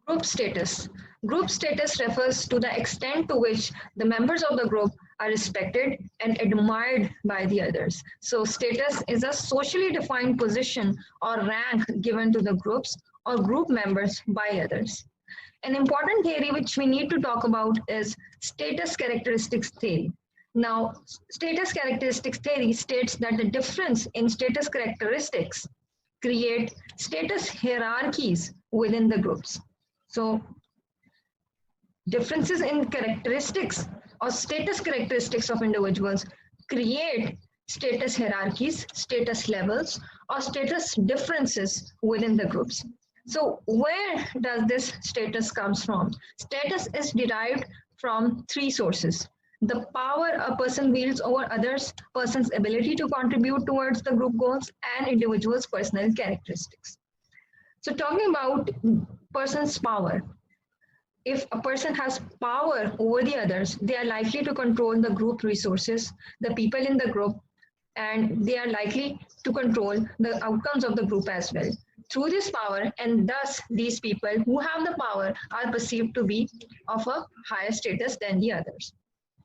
Group status. Group status refers to the extent to which the members of the group are respected and admired by the others. So, status is a socially defined position or rank given to the groups or group members by others. An important theory which we need to talk about is status characteristics theory. Now, status characteristics theory states that the difference in status characteristics create status hierarchies within the groups. So, differences in characteristics or status characteristics of individuals create status hierarchies, status levels, or status differences within the groups. So where does this status comes from? Status is derived from three sources. The power a person wields over others, person's ability to contribute towards the group goals, and individual's personal characteristics. So talking about person's power, if a person has power over the others, they are likely to control the group resources, the people in the group, and they are likely to control the outcomes of the group as well. Through this power, and thus these people who have the power are perceived to be of a higher status than the others.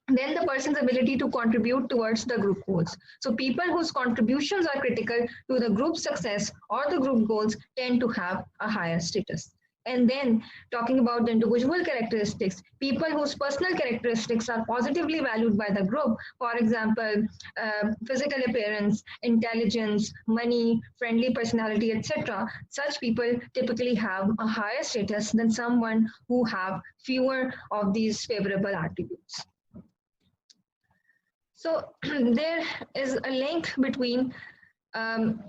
Then the person's ability to contribute towards the group goals. So people whose contributions are critical to the group success or the group goals tend to have a higher status. And then talking about the individual characteristics, people whose personal characteristics are positively valued by the group, for example, physical appearance, intelligence, money, friendly personality, etc. Such people typically have a higher status than someone who have fewer of these favorable attributes. So there is a link between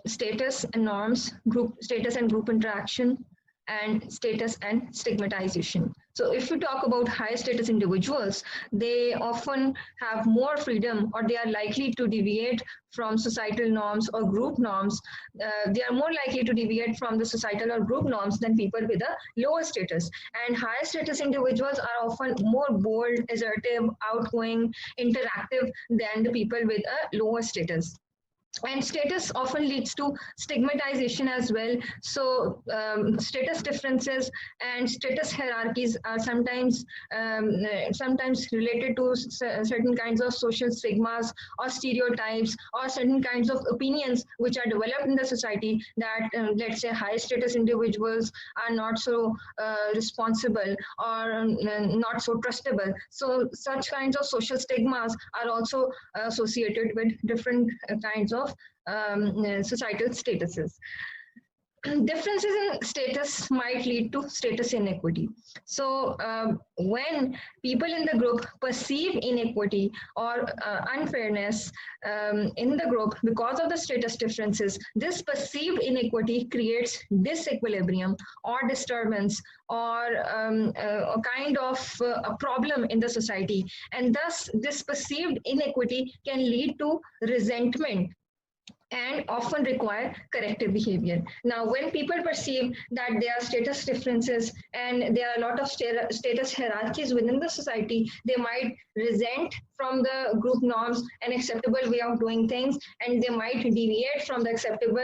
status and norms, group status and group interaction, and status and stigmatization. So if you talk about high status individuals, they often have more freedom, or they are likely to deviate from societal norms or group norms. They are more likely to deviate from the societal or group norms than people with a lower status. And higher status individuals are often more bold, assertive, outgoing, interactive than the people with a lower status. And status often leads to stigmatization as well. So status differences and status hierarchies are sometimes related to certain kinds of social stigmas or stereotypes, or certain kinds of opinions which are developed in the society that let's say high status individuals are not so responsible, or not so trustable. So such kinds of social stigmas are also associated with different kinds of societal statuses. Differences in status might lead to status inequity. So when people in the group perceive inequity or unfairness in the group because of the status differences, this perceived inequity creates disequilibrium or disturbance, or a kind of a problem in the society. And thus this perceived inequity can lead to resentment and often require corrective behavior. Now, when people perceive that there are status differences and there are a lot of status hierarchies within the society, they might resent from the group norms an acceptable way of doing things, and they might deviate from the acceptable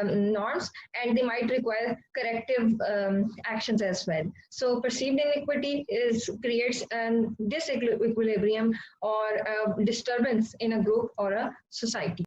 norms, and they might require corrective actions as well. So perceived inequity creates a disequilibrium or a disturbance in a group or a society.